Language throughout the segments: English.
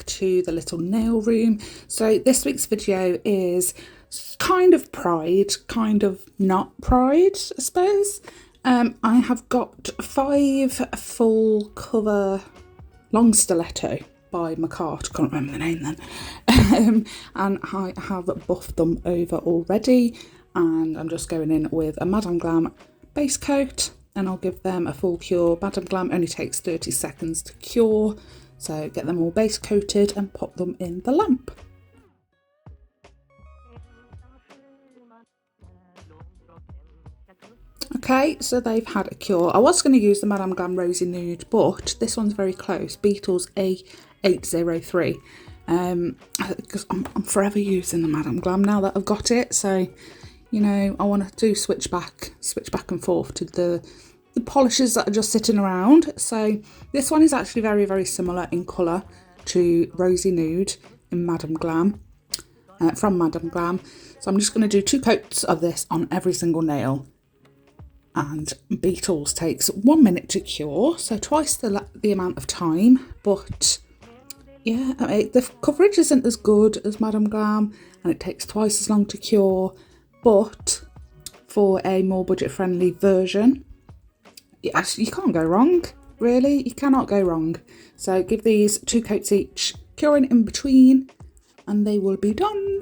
to the little nail room. So this week's video is kind of pride, kind of not pride, I suppose. I have got 5 full cover long stiletto by MAKARTT, can't remember the name then, and I have buffed them over already, and I'm just going in with a Madame Glam base coat, and I'll give them a full cure. Madame Glam only takes 30 seconds to cure, so get them all base coated and pop them in the lamp. Okay, so they've had a cure. I was going to use the Madame Glam Rosy Nude, but this one's very close, Beetles A803, because I'm forever using the Madame Glam now that I've got it, so you know, I want to do switch back and forth to the polishes that are just sitting around. So this one is actually very, very similar in colour to Rosy Nude in Madame Glam, from Madame Glam. So I'm just going to do 2 coats of this on every single nail. And Beetles takes 1 minute to cure, so twice the amount of time, but yeah, I mean, the coverage isn't as good as Madame Glam, and it takes twice as long to cure. But for a more budget-friendly version, you can't go wrong, really. You cannot go wrong. So give these 2 coats each, curing in between, and they will be done.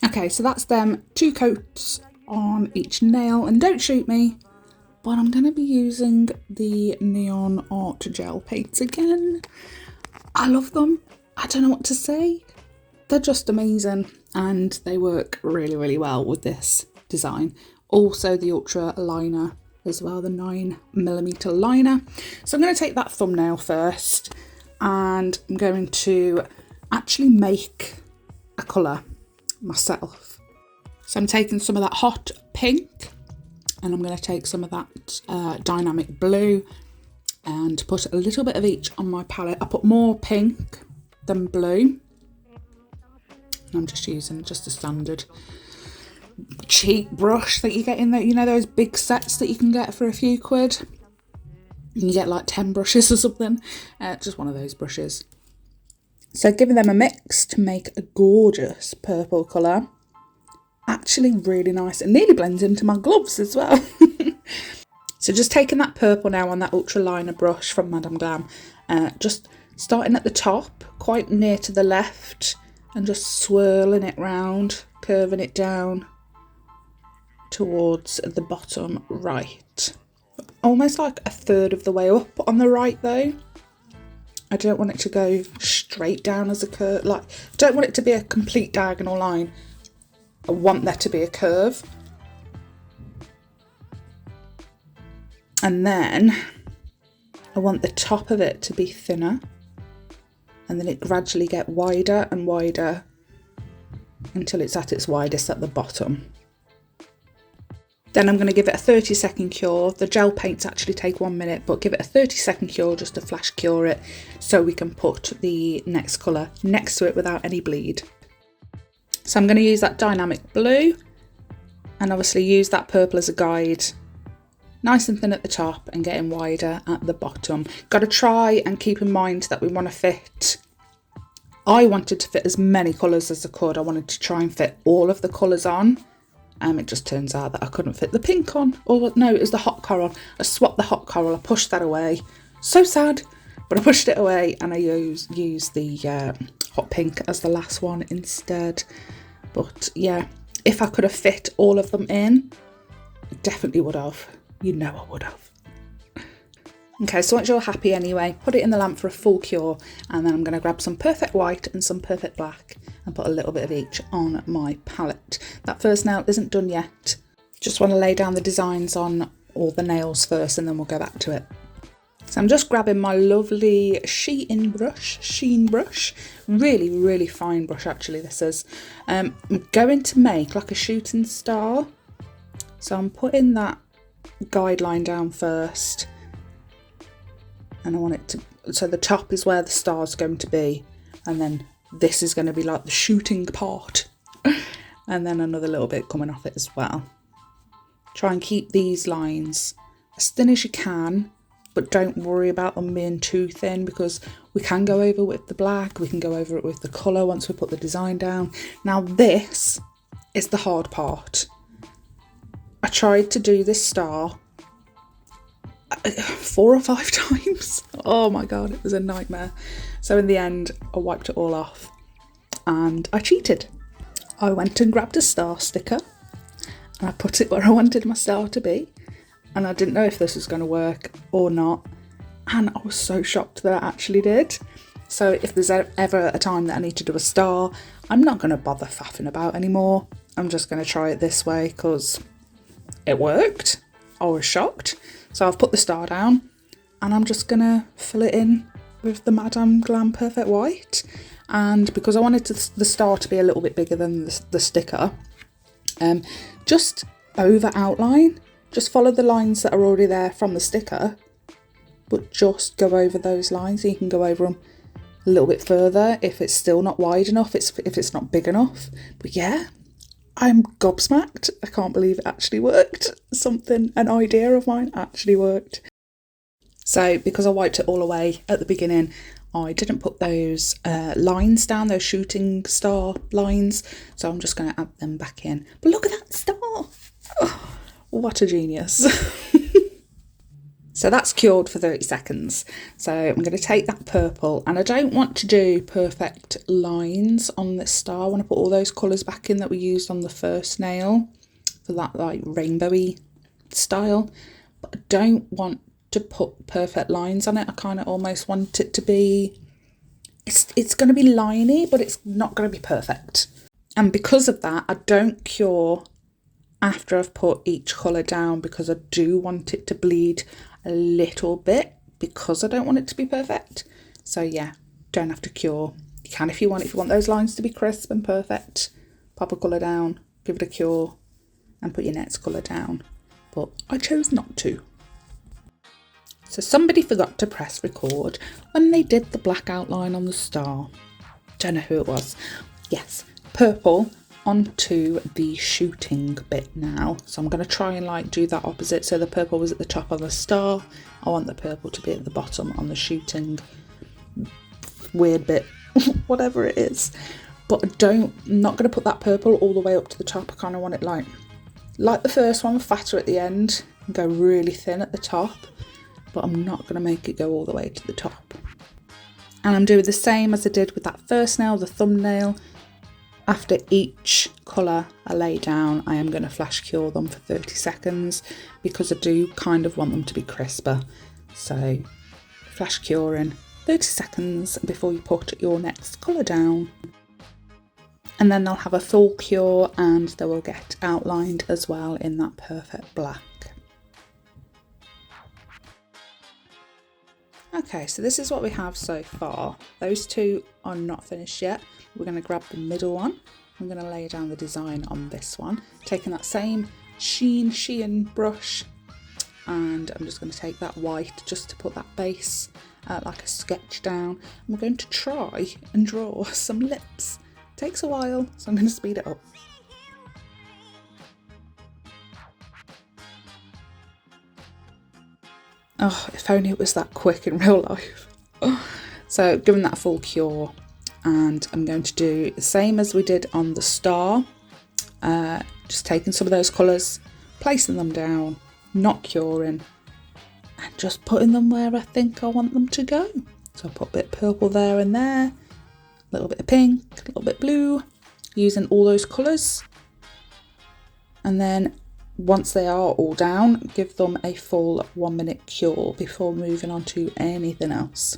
Okay, so that's them 2 coats on each nail, and don't shoot me, but I'm going to be using the Neon Art gel paints again. I love them. I don't know what to say. They're just amazing, and they work really, really well with this design. Also the Ultra liner as well, the 9mm liner. So I'm going to take that thumbnail first, and I'm going to actually make a colour myself. So I'm taking some of that hot pink, and I'm going to take some of that dynamic blue and put a little bit of each on my palette. I put more pink than blue. I'm just using just a standard cheap brush that you get in there, you know, those big sets that you can get for a few quid. You get like 10 brushes or something, just one of those brushes. So giving them a mix to make a gorgeous purple colour. Actually really nice, and nearly blends into my gloves as well. So just taking that purple now on that Ultra liner brush from Madame Glam, just starting at the top, quite near to the left, and just swirling it round, curving it down towards the bottom right. Almost like a third of the way up on the right though. I don't want it to go straight down as a curve, like, I don't want it to be a complete diagonal line. I want there to be a curve. And then I want the top of it to be thinner, and then it gradually get wider and wider until it's at its widest at the bottom. Then I'm going to give it a 30-second cure. The gel paints actually take 1 minute, but give it a 30-second cure just to flash cure it, so we can put the next colour next to it without any bleed. So I'm going to use that dynamic blue, and obviously use that purple as a guide. Nice and thin at the top and getting wider at the bottom. Got to try and keep in mind that we want to fit, I wanted to fit as many colours as I could. I wanted to try and fit all of the colours on. It just turns out that I couldn't fit the pink on. Or no, it was the hot coral. I swapped the hot coral, I pushed that away. So sad, but I pushed it away, and I used the hot pink as the last one instead. But yeah, if I could have fit all of them in, I definitely would have. You know I would have. Okay, so once you're happy anyway, put it in the lamp for a full cure, and then I'm going to grab some Perfect White and some Perfect Black and put a little bit of each on my palette. That first nail isn't done yet. Just want to lay down the designs on all the nails first, and then we'll go back to it. So I'm just grabbing my lovely SHEIN brush. Really, really fine brush actually this is. I'm going to make like a shooting star. So I'm putting that guideline down first, and I want it to, so the top is where the star's going to be, and then this is going to be like the shooting part, and then another little bit coming off it as well. Try and keep these lines as thin as you can, but don't worry about them being too thin, because we can go over with the black, we can go over it with the colour once we put the design down. Now this is the hard part. I tried to do this star 4 or 5 times. Oh my god, it was a nightmare. So in the end, I wiped it all off and I cheated. I went and grabbed a star sticker and I put it where I wanted my star to be, and I didn't know if this was going to work or not, and I was so shocked that it actually did. So if there's ever a time that I need to do a star, I'm not going to bother faffing about anymore. I'm just going to try it this way because it worked. I was shocked. So I've put the star down and I'm just going to fill it in with the Madame Glam Perfect White. And because I wanted the star to be a little bit bigger than the sticker, just over outline, just follow the lines that are already there from the sticker, but just go over those lines. So you can go over them a little bit further if it's still not wide enough, if it's not big enough. But yeah, I'm gobsmacked. I can't believe it actually worked. An idea of mine actually worked. So because I wiped it all away at the beginning, I didn't put those lines down, those shooting star lines. So I'm just going to add them back in. But look at that star. Oh, what a genius. So that's cured for 30 seconds. So I'm going to take that purple, and I don't want to do perfect lines on this star. I want to put all those colours back in that we used on the first nail for that like rainbowy style. But I don't want to put perfect lines on it. I kind of almost want it to be, it's going to be liney, but it's not going to be perfect. And because of that, I don't cure after I've put each colour down, because I do want it to bleed a little bit, because I don't want it to be perfect. So yeah, don't have to cure. You can if you want those lines to be crisp and perfect, pop a colour down, give it a cure and put your next colour down. But I chose not to. So somebody forgot to press record when they did the black outline on the star. Don't know who it was. Yes, purple onto the shooting bit now. So I'm going to try and like do that opposite. So the purple was at the top of the star. I want the purple to be at the bottom on the shooting weird bit, whatever it is. But I'm not going to put that purple all the way up to the top. I kind of want it like the first one, fatter at the end and go really thin at the top. But I'm not going to make it go all the way to the top. And I'm doing the same as I did with that first nail, the thumbnail. After each colour I lay down, I am going to flash cure them for 30 seconds because I do kind of want them to be crisper. So flash cure in 30 seconds before you put your next colour down. And then they'll have a full cure and they will get outlined as well in that perfect black. Okay, so this is what we have so far. Those two are not finished yet. We're going to grab the middle one. I'm going to lay down the design on this one, taking that same SHEIN brush, and I'm just going to take that white just to put that base like a sketch down. I'm going to try and draw some lips. It takes a while, so I'm going to speed it up. Oh, if only it was that quick in real life. So giving that a full cure, and I'm going to do the same as we did on the star, just taking some of those colours, placing them down, not curing, and just putting them where I think I want them to go. So I'll put a bit of purple there and there, a little bit of pink, a little bit blue, using all those colours. And then once they are all down, give them a full 1 minute cure before moving on to anything else.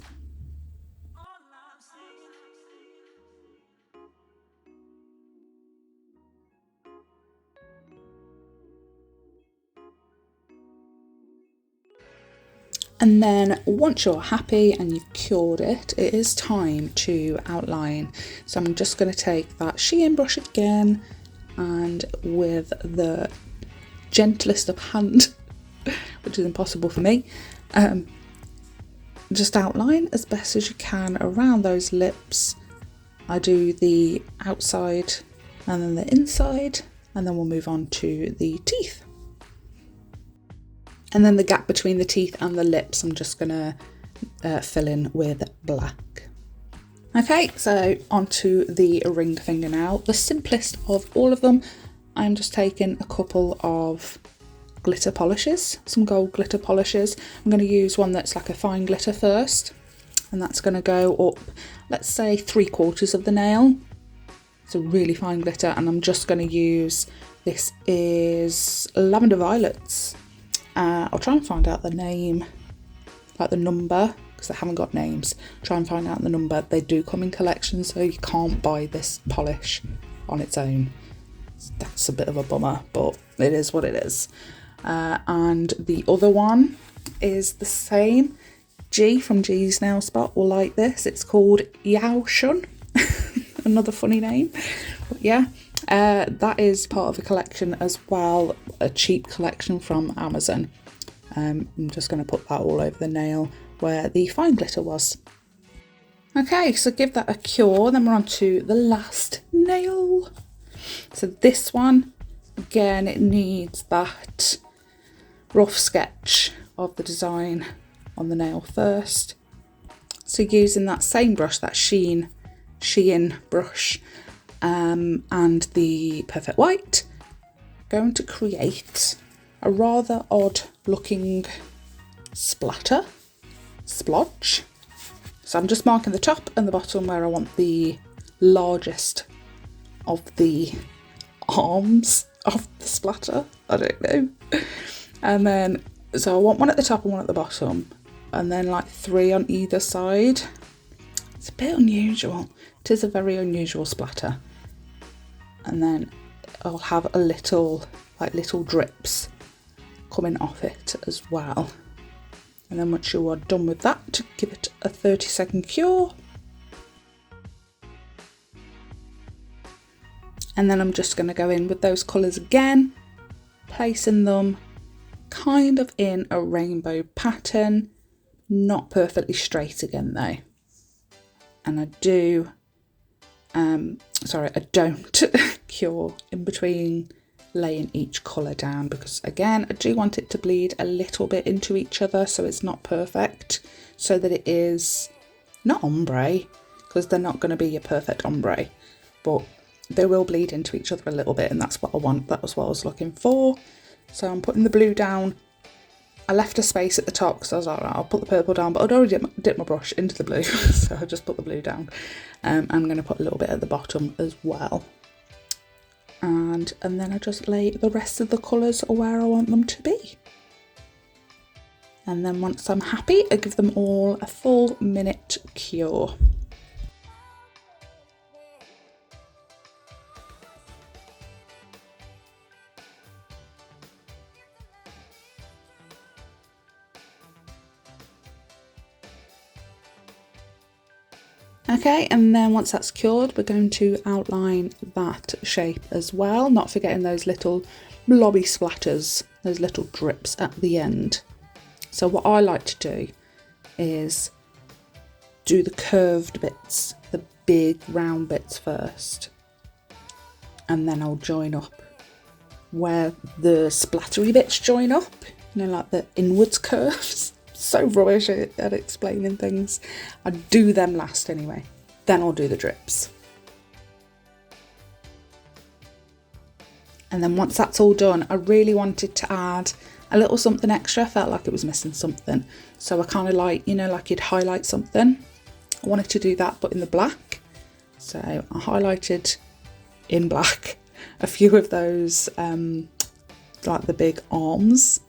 And then once you're happy and you've cured it, it is time to outline. So I'm just going to take that SHEIN brush again, and with the gentlest of hand, which is impossible for me, just outline as best as you can around those lips. I do the outside and then the inside, and then we'll move on to the teeth. And then the gap between the teeth and the lips, I'm just gonna fill in with black. Okay, so onto the ring finger now. The simplest of all of them. I'm just taking a couple of glitter polishes, some gold glitter polishes. I'm going to use one that's like a fine glitter first, and that's going to go up, let's say 3/4 of the nail. It's a really fine glitter, and I'm just going to use, this is Lavender Violets. I'll try and find out the name, like the number, because they haven't got names. Try and find out the number. They do come in collections, so you can't buy this polish on its own. That's a bit of a bummer, but it is what it is. And the other one is the same. G from G's Nail Spot will like this. It's called YAO SHUN. Another funny name. But yeah, that is part of a collection as well, a cheap collection from Amazon. I'm just going to put that all over the nail where the fine glitter was. Okay, so give that a cure, then we're on to the last nail. So this one, again, it needs that rough sketch of the design on the nail first. So using that same brush, that SHEIN brush, and the Perfect White, going to create a rather odd looking splatter splotch. So I'm just marking the top and the bottom where I want the largest of the arms of the splatter. I don't know. And then, so I want one at the top and one at the bottom, and then like 3 on either side. It's a bit unusual. It is a very unusual splatter. And then I'll have a little, like little drips coming off it as well. And then once you are done with that, give it a 30-second cure. And then I'm just going to go in with those colours again, placing them kind of in a rainbow pattern, not perfectly straight again though. And I don't cure in between laying each colour down, because again, I do want it to bleed a little bit into each other so it's not perfect, so that it is not ombre, because they're not going to be your perfect ombre, but they will bleed into each other a little bit, and that's what I want. That was what I was looking for. So I'm putting the blue down. I left a space at the top because I was like, right, I'll put the purple down, but I'd already dipped my brush into the blue, so I just put the blue down. I'm going to put a little bit at the bottom as well. And then I just lay the rest of the colours where I want them to be. And then once I'm happy, I give them all a full minute cure. Okay, and then once that's cured, we're going to outline that shape as well, not forgetting those little blobby splatters, those little drips at the end. So what I like to do is do the curved bits, the big round bits first, and then I'll join up where the splattery bits join up, you know, like the inwards curves. So rubbish at explaining things. I do them last anyway, then I'll do the drips. And then once that's all done, I really wanted to add a little something extra. I felt like it was missing something, so I kind of like, you know, like you'd highlight something. I wanted to do that but in the black, so I highlighted in black a few of those like the big arms,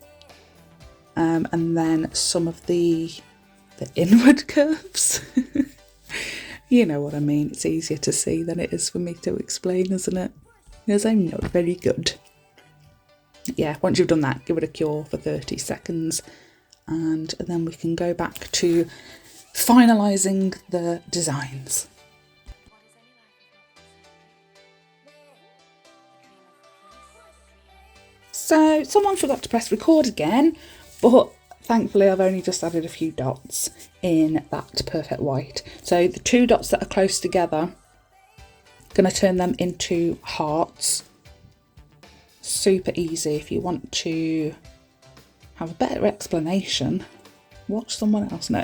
and then some of the inward curves. You know what I mean, it's easier to see than it is for me to explain, isn't it? Because I'm not very good. Yeah, once you've done that, give it a cure for 30 seconds and then we can go back to finalising the designs. So someone forgot to press record again, but thankfully I've only just added a few dots in that Perfect White. So the 2 dots that are close together, going to turn them into hearts. Super easy. If you want to have a better explanation, watch someone else. No,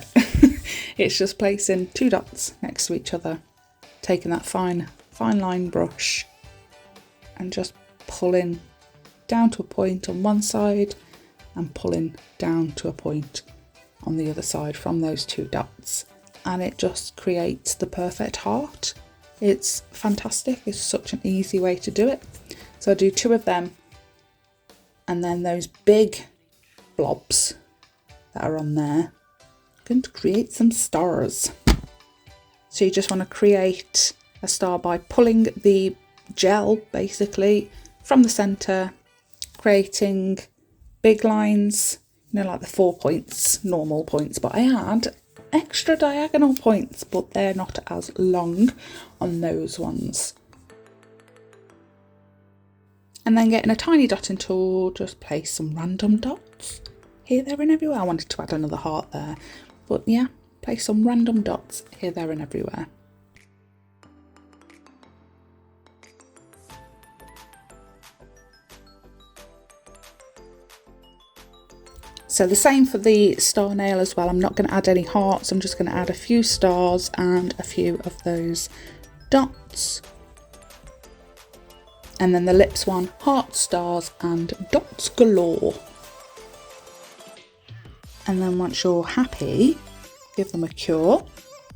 it's just placing 2 dots next to each other, taking that fine line brush and just pulling down to a point on one side and pulling down to a point on the other side from those 2 dots, and it just creates the perfect heart. It's fantastic. It's such an easy way to do it. So I do 2 of them, and then those big blobs that are on there, I'm going to create some stars. So you just want to create a star by pulling the gel basically from the centre, creating big lines, you know, like the 4 points, normal points, but I add extra diagonal points, but they're not as long on those ones. And then getting a tiny dotting tool, just place some random dots here, there and everywhere. I wanted to add another heart there, but yeah, place some random dots here, there and everywhere. So the same for the star nail as well. I'm not going to add any hearts, I'm just going to add a few stars and a few of those dots. And then the lips one, heart, stars and dots galore. And then once you're happy, give them a cure.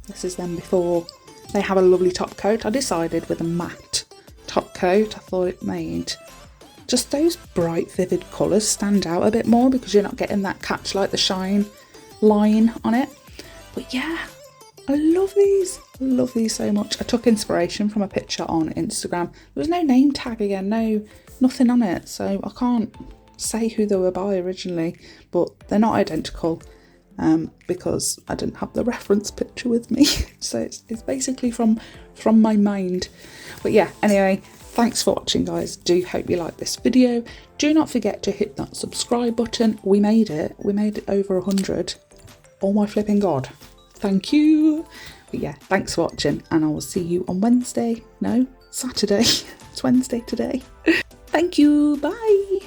This is them before they have a lovely top coat. I decided with a matte top coat, I thought it made just those bright vivid colours stand out a bit more, because you're not getting that catch like the shine line on it. But yeah, I love these so much. I took inspiration from a picture on Instagram. There was no name tag again, nothing on it, so I can't say who they were by originally, but they're not identical because I didn't have the reference picture with me. So it's basically from my mind. But yeah, anyway, thanks for watching, guys. Do hope you like this video. Do not forget to hit that subscribe button. We made it over 100. Oh my flipping god, thank you. But yeah, thanks for watching, and I will see you on Wednesday. No, Saturday. It's Wednesday today. Thank you, bye.